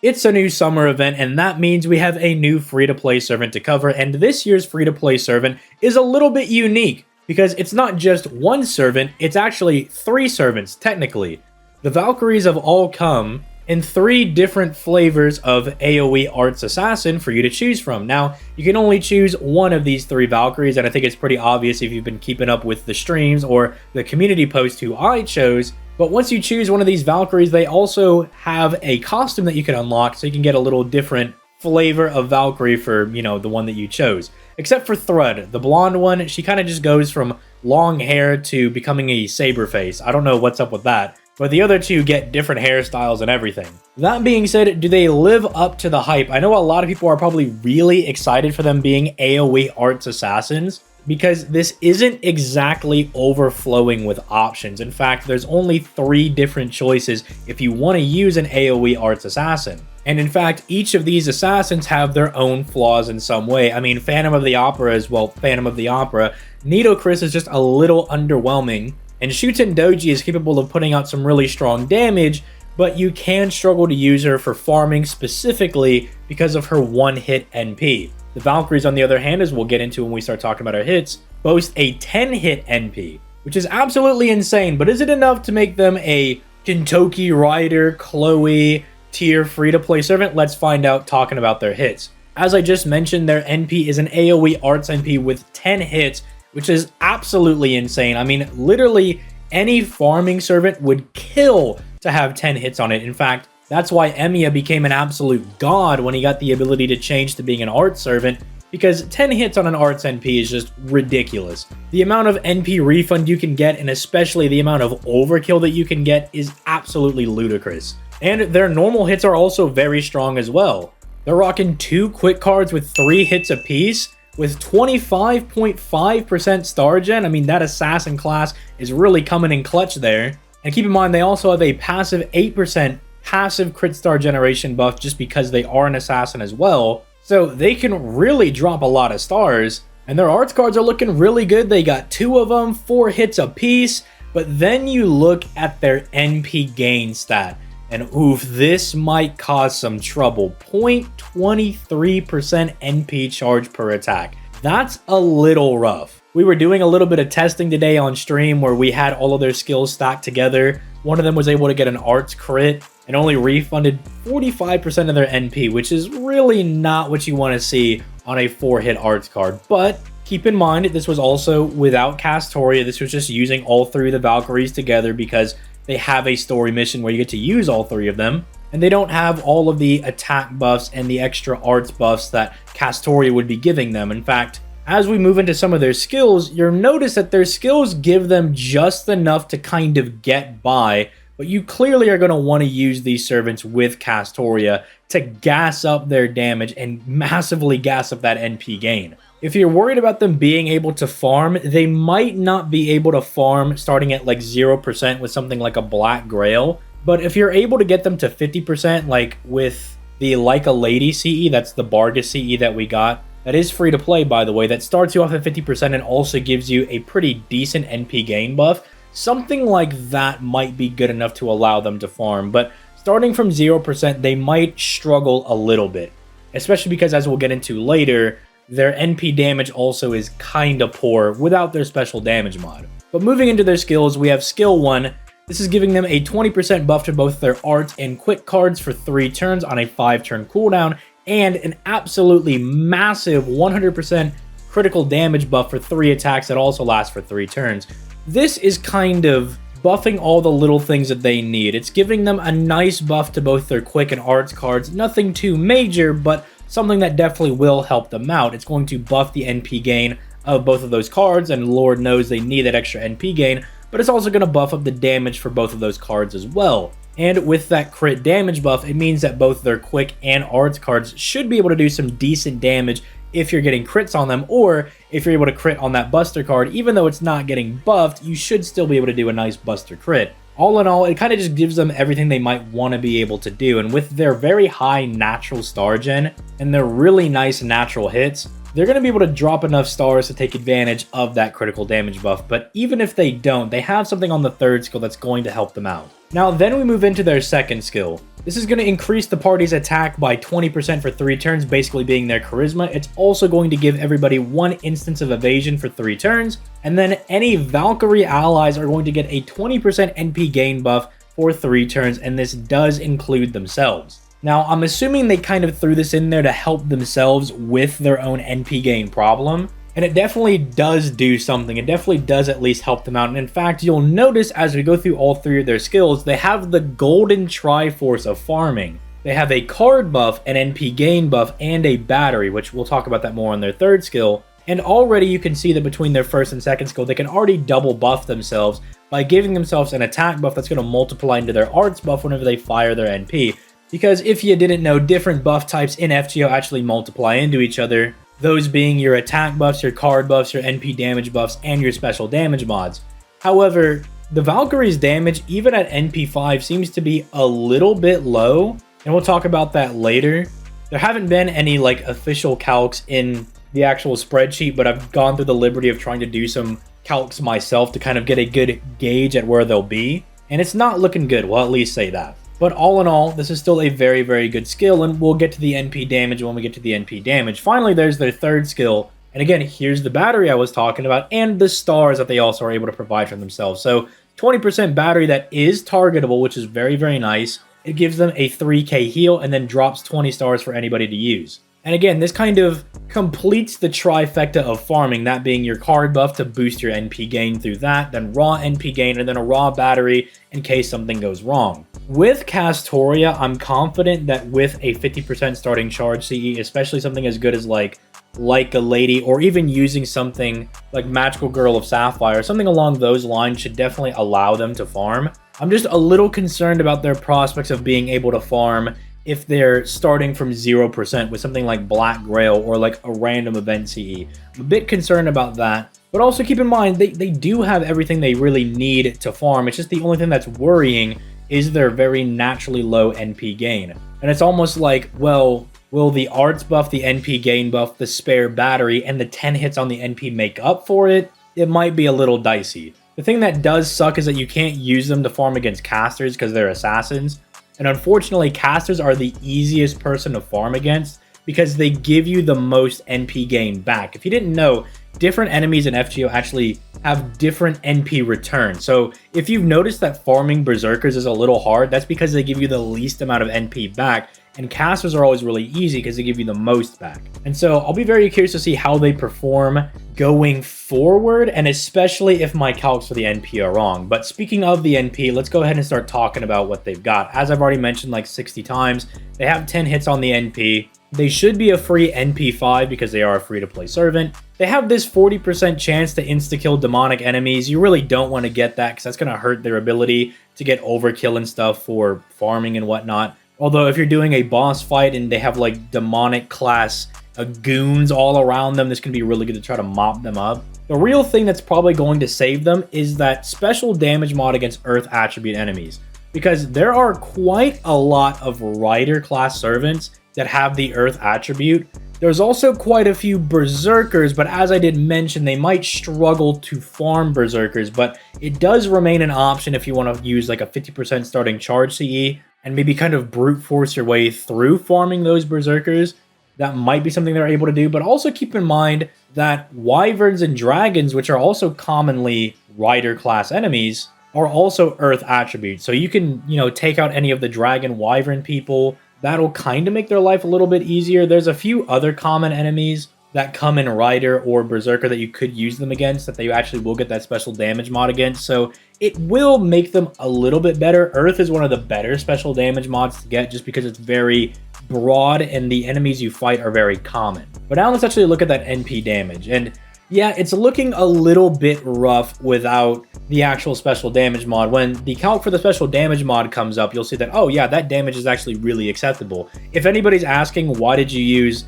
It's a new summer event, and that means we have a new free-to-play servant to cover, and this year's free-to-play servant is a little bit unique, because it's not just one servant, it's actually 3 servants, technically. The Valkyries have all come in 3 different flavors of AoE Arts Assassin for you to choose from. Now, you can only choose one of these 3 Valkyries, and I think it's pretty obvious if you've been keeping up with the streams or the community post who I chose. But once you choose one of these Valkyries, they also have a costume that you can unlock, so you can get a little different flavor of Valkyrie for, the one that you chose. Except for Thread, the blonde one, she kind of just goes from long hair to becoming a saber face. I don't know what's up with that. But the other 2 get different hairstyles and everything. That being said, do they live up to the hype? I know a lot of people are probably really excited for them being AoE Arts Assassins, because this isn't exactly overflowing with options. In fact, there's only 3 different choices if you want to use an AoE Arts Assassin. And in fact, each of these assassins have their own flaws in some way. I mean, Phantom of the Opera is, well, Phantom of the Opera. Nidochris is just a little underwhelming. And Shuten Doji is capable of putting out some really strong damage, but you can struggle to use her for farming specifically because of her one-hit NP. The Valkyries, on the other hand, as we'll get into when we start talking about our hits, boast a 10-hit NP, which is absolutely insane, but is it enough to make them a Kentucky Rider, Chloe, tier free-to-play servant? Let's find out talking about their hits. As I just mentioned, their NP is an AoE Arts NP with 10 hits, which is absolutely insane. I mean, literally any farming servant would kill to have 10 hits on it. In fact, that's why Emiya became an absolute god when he got the ability to change to being an arts servant, because 10 hits on an arts NP is just ridiculous. The amount of NP refund you can get, and especially the amount of overkill that you can get, is absolutely ludicrous. And their normal hits are also very strong as well. They're rocking 2 quick cards with 3 hits apiece, with 25.5% star gen. I mean, that assassin class is really coming in clutch there. And keep in mind, they also have a passive 8% passive crit star generation buff just because they are an assassin as well. So they can really drop a lot of stars. And their arts cards are looking really good. They got 2 of them, 4 hits apiece. But then you look at their NP gain stat. And oof, this might cause some trouble. 0.23% NP charge per attack. That's a little rough. We were doing a little bit of testing today on stream where we had all of their skills stacked together. One of them was able to get an arts crit and only refunded 45% of their NP, which is really not what you want to see on a 4-hit arts card. But keep in mind, this was also without Castoria. This was just using all 3 of the Valkyries together because they have a story mission where you get to use all 3 of them, and they don't have all of the attack buffs and the extra arts buffs that Castoria would be giving them. In fact, as we move into some of their skills, you'll notice that their skills give them just enough to kind of get by, but you clearly are going to want to use these servants with Castoria to gas up their damage and massively gas up that NP gain. If you're worried about them being able to farm, they might not be able to farm starting at like 0% with something like a Black Grail. But if you're able to get them to 50%, like with the Like a Lady CE, that's the Bargus CE that we got. That is free to play, by the way. That starts you off at 50% and also gives you a pretty decent NP gain buff. Something like that might be good enough to allow them to farm. But starting from 0%, they might struggle a little bit. Especially because, as we'll get into later, their NP damage also is kinda poor without their special damage mod. But moving into their skills, we have skill 1. This is giving them a 20% buff to both their arts and quick cards for 3 turns on a 5-turn cooldown, and an absolutely massive 100% critical damage buff for 3 attacks that also lasts for 3 turns. This is kind of buffing all the little things that they need. It's giving them a nice buff to both their quick and arts cards. Nothing too major, but something that definitely will help them out. It's going to buff the NP gain of both of those cards, and Lord knows they need that extra NP gain, but it's also going to buff up the damage for both of those cards as well. And with that crit damage buff, it means that both their quick and arts cards should be able to do some decent damage if you're getting crits on them, or if you're able to crit on that Buster card. Even though it's not getting buffed, you should still be able to do a nice Buster crit. All in all, it kind of just gives them everything they might want to be able to do, and with their very high natural star gen and their really nice natural hits, they're going to be able to drop enough stars to take advantage of that critical damage buff. But even if they don't, they have something on the 3rd skill that's going to help them out. Now then we move into their second skill. This is going to increase the party's attack by 20% for 3 turns, basically being their charisma. It's also going to give everybody 1 instance of evasion for 3 turns, and then any Valkyrie allies are going to get a 20% NP gain buff for 3 turns, and this does include themselves. Now, I'm assuming they kind of threw this in there to help themselves with their own NP gain problem. And it definitely does do something. It definitely does at least help them out. And in fact, you'll notice as we go through all 3 of their skills, they have the golden triforce of farming. They have a card buff, an NP gain buff, and a battery, which we'll talk about that more on their 3rd skill. And already you can see that between their 1st and 2nd skill, they can already double buff themselves by giving themselves an attack buff that's going to multiply into their arts buff whenever they fire their NP. Because if you didn't know, different buff types in FGO actually multiply into each other. Those being your attack buffs, your card buffs, your NP damage buffs, and your special damage mods. However, the Valkyrie's damage, even at NP5, seems to be a little bit low, and we'll talk about that later. There haven't been any like official calcs in the actual spreadsheet, but I've gone through the liberty of trying to do some calcs myself to kind of get a good gauge at where they'll be, and it's not looking good, we'll at least say that. But all in all, this is still a very, very good skill, and we'll get to the NP damage when we get to the NP damage. Finally, there's their 3rd skill, and again, here's the battery I was talking about, and the stars that they also are able to provide for themselves. So, 20% battery that is targetable, which is very, very nice. It gives them a 3k heal, and then drops 20 stars for anybody to use. And again, this kind of completes the trifecta of farming, that being your card buff to boost your NP gain through that, then raw NP gain, and then a raw battery in case something goes wrong. With Castoria, I'm confident that with a 50% starting charge CE, especially something as good as like a lady, or even using something like Magical Girl of Sapphire, something along those lines should definitely allow them to farm. I'm just a little concerned about their prospects of being able to farm if they're starting from 0% with something like Black Grail or like a random event CE. I'm a bit concerned about that, but also keep in mind they do have everything they really need to farm. It's just the only thing that's worrying is their very naturally low NP gain. And it's almost like, well, will the arts buff, the NP gain buff, the spare battery, and the 10 hits on the NP make up for it? It might be a little dicey. The thing that does suck is that you can't use them to farm against casters because they're assassins. And unfortunately, casters are the easiest person to farm against because they give you the most NP gain back. If you didn't know, different enemies in FGO actually have different NP returns. So if you've noticed that farming Berserkers is a little hard, that's because they give you the least amount of NP back, and casters are always really easy because they give you the most back. And so I'll be very curious to see how they perform going forward, and especially if my calcs for the NP are wrong. But speaking of the NP, let's go ahead and start talking about what they've got. As I've already mentioned like 60 times, they have 10 hits on the NP. They should be a free NP5 because they are a free-to-play servant. They have this 40% chance to insta-kill demonic enemies. You really don't want to get that because that's going to hurt their ability to get overkill and stuff for farming and whatnot. Although if you're doing a boss fight and they have like demonic class goons all around them, this can be really good to try to mop them up. The real thing that's probably going to save them is that special damage mod against Earth attribute enemies. Because there are quite a lot of Rider class servants that have the Earth attribute. There's also quite a few Berserkers, but as I did mention, they might struggle to farm Berserkers, but it does remain an option if you want to use like a 50% starting charge CE and maybe kind of brute force your way through farming those Berserkers. That might be something they're able to do, but also keep in mind that Wyverns and Dragons, which are also commonly Rider class enemies, are also Earth attributes. So you can, take out any of the Dragon Wyvern people. That'll kind of make their life a little bit easier. There's a few other common enemies that come in Rider or Berserker that you could use them against that they actually will get that special damage mod against. So it will make them a little bit better. Earth is one of the better special damage mods to get just because it's very broad and the enemies you fight are very common. But now let's actually look at that NP damage. And yeah, it's looking a little bit rough without the actual special damage mod. When the calc for the special damage mod comes up, you'll see that, oh yeah, that damage is actually really acceptable. If anybody's asking why did you use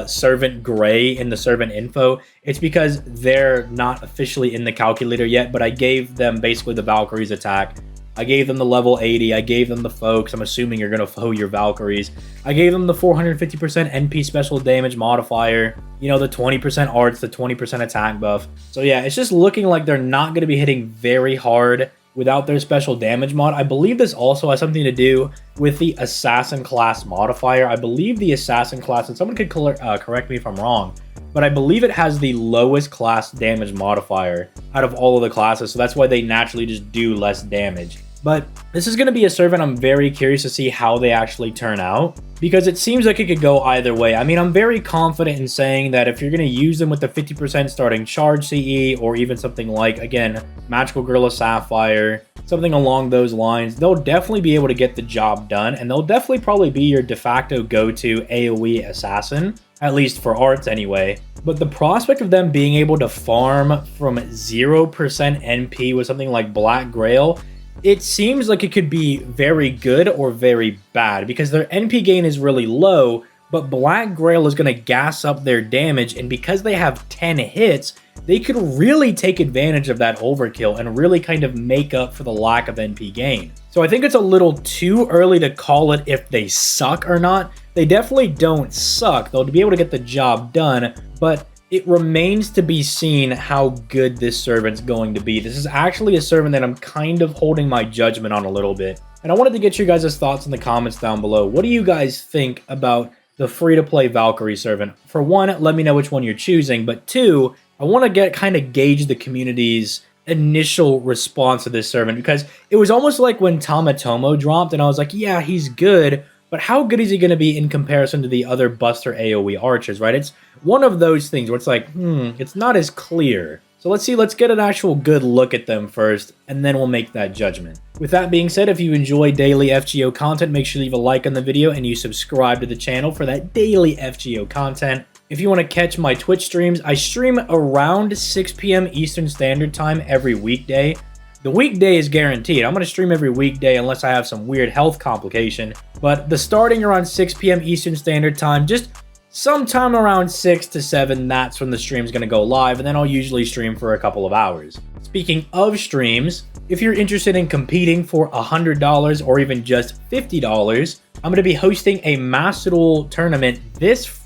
Servant Gray in the servant info, it's because they're not officially in the calculator yet, but I gave them basically the Valkyrie's attack. I gave them the level 80, I gave them the foe, I'm assuming you're going to foe your Valkyries. I gave them the 450% NP special damage modifier, the 20% arts, the 20% attack buff. So yeah, it's just looking like they're not going to be hitting very hard without their special damage mod. I believe this also has something to do with the assassin class modifier. I believe the assassin class, and someone could correct me if I'm wrong, but I believe it has the lowest class damage modifier out of all of the classes, so that's why they naturally just do less damage. But this is going to be a servant I'm very curious to see how they actually turn out, because it seems like it could go either way. I mean, I'm very confident in saying that if you're going to use them with the 50% starting charge CE, or even something like, again, Magical Gorilla Sapphire, something along those lines, they'll definitely be able to get the job done, and they'll definitely probably be your de facto go-to AoE assassin, at least for arts anyway. But the prospect of them being able to farm from 0% NP with something like Black Grail, it seems like it could be very good or very bad, because their NP gain is really low, but Black Grail is going to gas up their damage, and because they have 10 hits, they could really take advantage of that overkill and really kind of make up for the lack of NP gain. So I think it's a little too early to call it if they suck or not. They definitely don't suck. They'll be able to get the job done, but it remains to be seen how good this servant's going to be. This is actually a servant that I'm kind of holding my judgment on a little bit. And I wanted to get you guys' thoughts in the comments down below. What do you guys think about the free-to-play Valkyrie servant? For one, let me know which one you're choosing. But two, I want to kind of gauge the community's initial response to this servant, because it was almost like when Tamatomo dropped and I was like, yeah, he's good, but how good is he going to be in comparison to the other Buster AoE archers, right? It's one of those things where it's like, it's not as clear. So let's get an actual good look at them first, and then we'll make that judgment. With that being said, if you enjoy daily FGO content, make sure to leave a like on the video and you subscribe to the channel for that daily FGO content. If you want to catch my Twitch streams, I stream around 6 p.m. Eastern Standard Time every weekday. The weekday is guaranteed. I'm going to stream every weekday unless I have some weird health complication. But the starting around 6 p.m. Eastern Standard Time, just sometime around 6 to 7, that's when the stream's going to go live. And then I'll usually stream for a couple of hours. Speaking of streams, if you're interested in competing for $100 or even just $50, I'm going to be hosting a Master Duel tournament this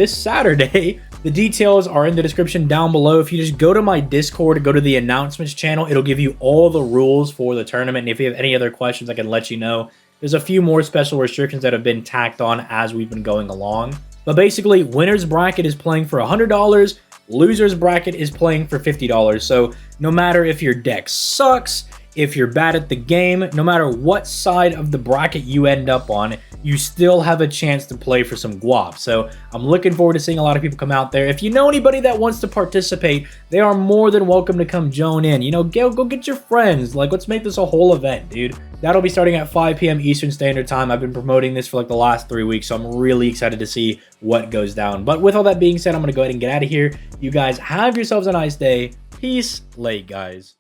Saturday. The details are in the description down below. If you just go to my Discord, go to the announcements channel, it'll give you all the rules for the tournament. And if you have any other questions, I can let you know. There's a few more special restrictions that have been tacked on as we've been going along. But basically, winner's bracket is playing for $100. Loser's bracket is playing for $50. So no matter if your deck sucks, if you're bad at the game, no matter what side of the bracket you end up on, you still have a chance to play for some guap. So I'm looking forward to seeing a lot of people come out there. If you know anybody that wants to participate, they are more than welcome to come join in. You know, go get your friends. Like, let's make this a whole event, dude. That'll be starting at 5 p.m. Eastern Standard Time. I've been promoting this for like the last 3 weeks, so I'm really excited to see what goes down. But with all that being said, I'm going to go ahead and get out of here. You guys have yourselves a nice day. Peace. Late, guys.